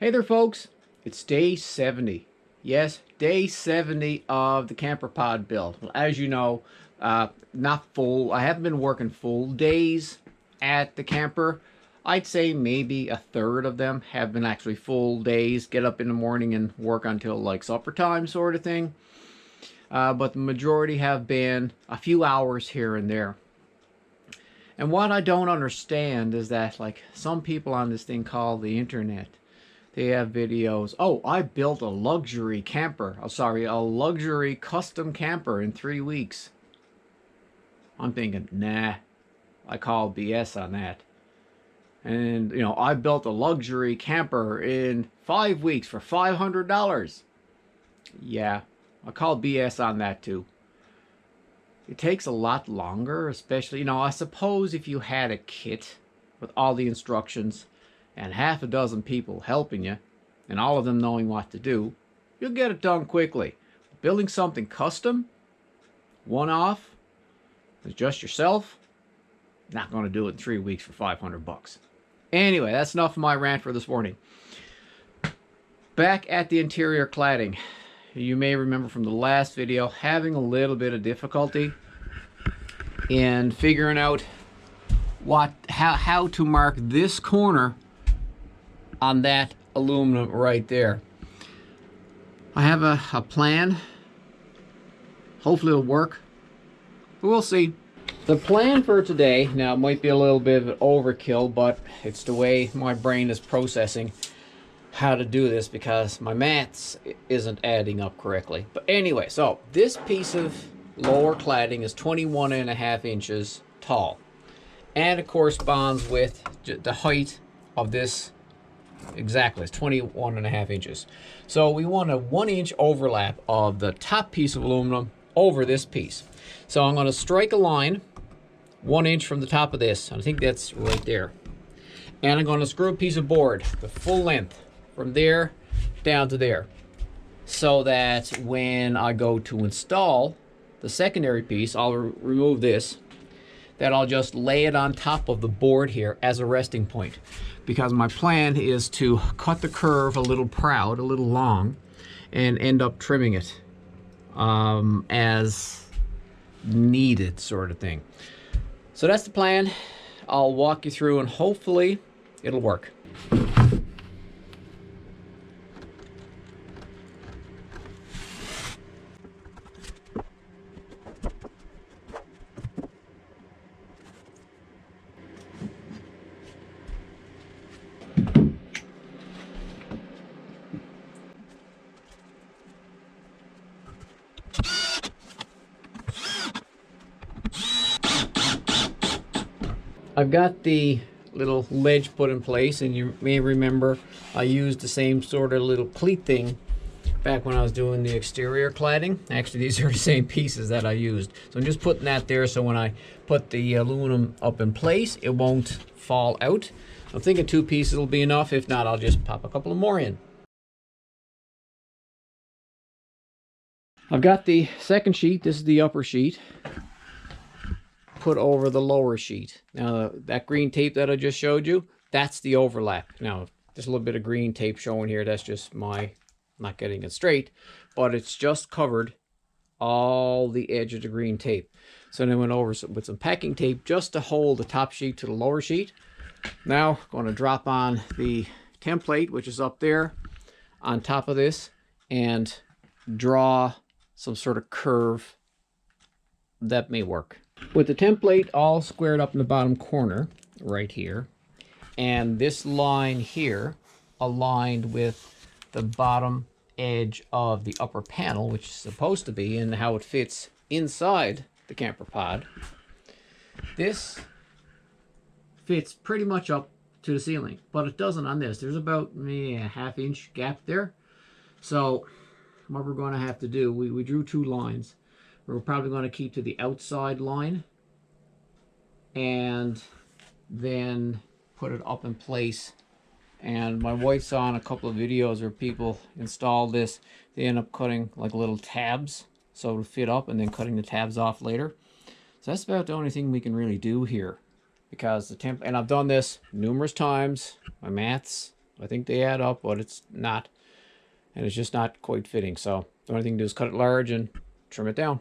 Hey there folks, it's day 70. Yes, day 70 of the camper pod build. Well, as you know, not full. I haven't been working full days at the camper. I'd say maybe a third of them have been actually full days. Get up in the morning and work until like supper time sort of thing. But the majority have been a few hours here and there. And what I don't understand is that like some people on this thing called the internet, they have videos. Oh, I built a luxury camper. Oh, sorry, a luxury custom camper in 3 weeks. I'm thinking, nah, I call BS on that. And, you know, I built a luxury camper in 5 weeks for $500. Yeah, I call BS on that too. It takes a lot longer, especially, you know, I suppose if you had a kit with all the instructions and half a dozen people helping you, and all of them knowing what to do, you'll get it done quickly. Building something custom, one-off, with just yourself, not going to do it in 3 weeks for 500 bucks. Anyway, that's enough of my rant for this morning. Back at the interior cladding. You may remember from the last video having a little bit of difficulty in figuring out how to mark this corner on that aluminum right there. I have a plan. Hopefully it'll work, but we'll see. The plan for today, now it might be a little bit of an overkill, but it's the way my brain is processing how to do this because my maths isn't adding up correctly. But anyway, so this piece of lower cladding is 21.5 inches tall, and it corresponds with the height of this. Exactly, it's 21.5 inches. So we want a 1 inch overlap of the top piece of aluminum over this piece. So I'm going to strike a line 1 inch from the top of this. I think that's right there. And I'm going to screw a piece of board the full length from there down to there, so that when I go to install the secondary piece, I'll remove this, that I'll just lay it on top of the board here as a resting point, because my plan is to cut the curve a little proud, a little long, and end up trimming it as needed sort of thing. So that's the plan. I'll walk you through and hopefully it'll work. I've got the little ledge put in place, and you may remember I used the same sort of little cleat thing back when I was doing the exterior cladding. Actually, these are the same pieces that I used. So I'm just putting that there so when I put the aluminum up in place, it won't fall out. I'm thinking 2 pieces will be enough. If not, I'll just pop a couple of more in. I've got the second sheet. This is the upper sheet, put over the lower sheet. Now that green tape that I just showed you, that's the overlap. Now there's a little bit of green tape showing here. That's just my not getting it straight, but it's just covered all the edge of the green tape. So then I went over with some packing tape just to hold the top sheet to the lower sheet. Now I'm going to drop on the template, which is up there on top of this, and draw some sort of curve that may work. With the template all squared up in the bottom corner right here, and this line here aligned with the bottom edge of the upper panel, which is supposed to be, and how it fits inside the camper pod, this fits pretty much up to the ceiling, but it doesn't on this. There's about maybe a ½ inch gap there. So what we're going to have to do, we drew 2 lines. We're probably going to keep to the outside line and then put it up in place. And my wife saw in a couple of videos where people installed this, they end up cutting like little tabs so it'll fit up, and then cutting the tabs off later. So that's about the only thing we can really do here, because the temp, and I've done this numerous times. My maths I think they add up, but it's not. And it's just not quite fitting. So the only thing to do is cut it large and trim it down.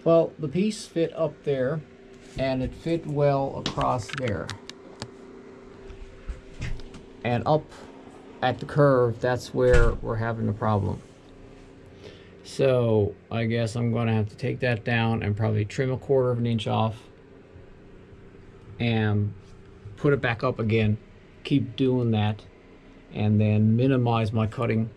Well, the piece fit up there, and it fit well across there. And up at the curve, that's where we're having a problem. So I guess I'm going to have to take that down and probably trim 1/4 inch off and put it back up again. Keep doing that, and then minimize my cutting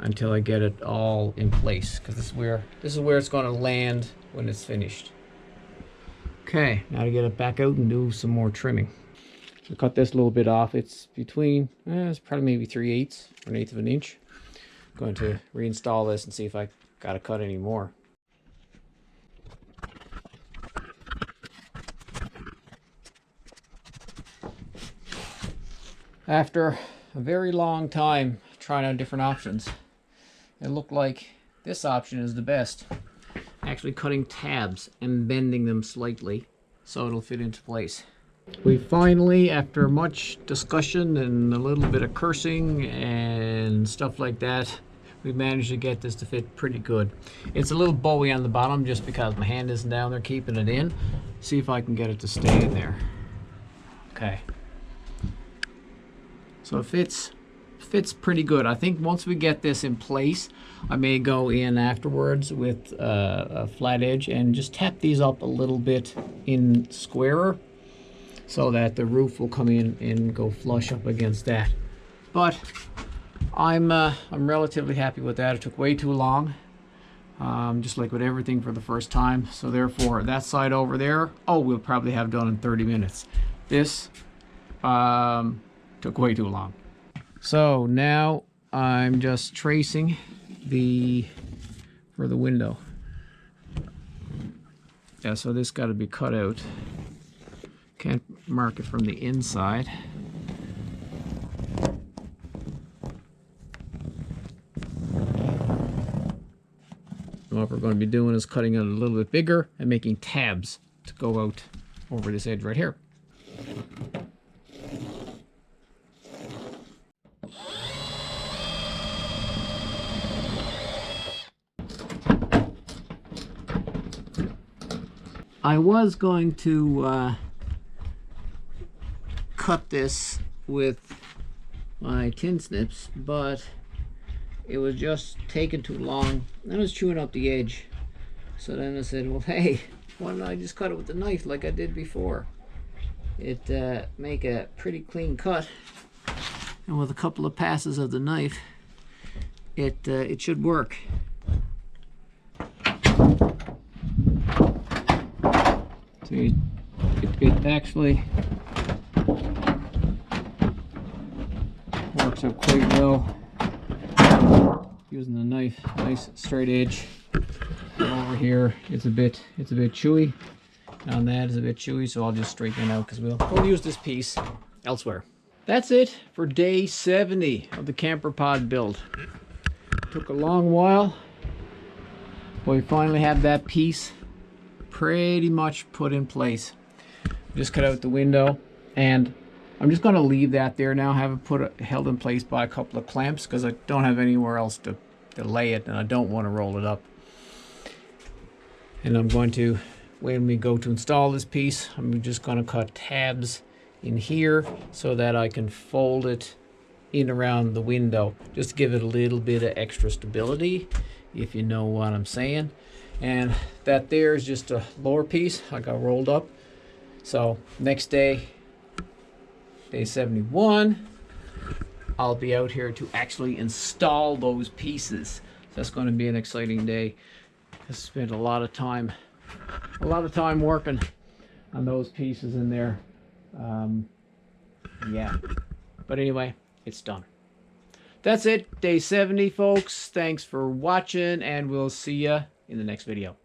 until I get it all in place, because this is where it's going to land when it's finished. Okay, now to get it back out and do some more trimming. So cut this a little bit off. It's between, it's probably maybe 3/8 or 1/8 of an inch. I'm going to reinstall this and see if I got to cut any more. After a very long time trying out different options, it looked like this option is the best. Actually cutting tabs and bending them slightly so it'll fit into place. We finally, after much discussion and a little bit of cursing and stuff like that, we managed to get this to fit pretty good. It's a little bowy on the bottom just because my hand isn't down there keeping it in. See if I can get it to stay in there. Okay. So it fits pretty good. I think once we get this in place, I may go in afterwards with a flat edge and just tap these up a little bit in squarer so that the roof will come in and go flush up against that. But I'm relatively happy with that. It took way too long, just like with everything for the first time. So therefore, that side over there, oh, we'll probably have done in 30 minutes. This took way too long. So now I'm just tracing for the window. Yeah, so this got to be cut out. Can't mark it from the inside. What we're going to be doing is cutting it a little bit bigger and making tabs to go out over this edge right here. I was going to cut this with my tin snips, but it was just taking too long. I was chewing up the edge. So then I said, well, hey, why don't I just cut it with the knife like I did before? It make a pretty clean cut. And with a couple of passes of the knife, it should work. So it actually works out quite well using the knife. Nice straight edge. And over here it's a bit chewy. On that is a bit chewy, so I'll just straighten it out because we'll use this piece elsewhere. That's it for day 70 of the camper pod build. Took a long while, but we finally have that piece pretty much put in place. Just cut out the window, and I'm just going to leave that there now. Have it held in place by a couple of clamps because I don't have anywhere else to lay it, and I don't want to roll it up. And I'm going to, when we go to install this piece, I'm just going to cut tabs in here so that I can fold it in around the window, just to give it a little bit of extra stability, if you know what I'm saying. And that there is just a lower piece I got rolled up. So next day, day 71, I'll be out here to actually install those pieces. So that's going to be an exciting day. I spent a lot of time working on those pieces in there. Yeah, but anyway, it's done. That's it, day 70, folks. Thanks for watching, and we'll see you in the next video.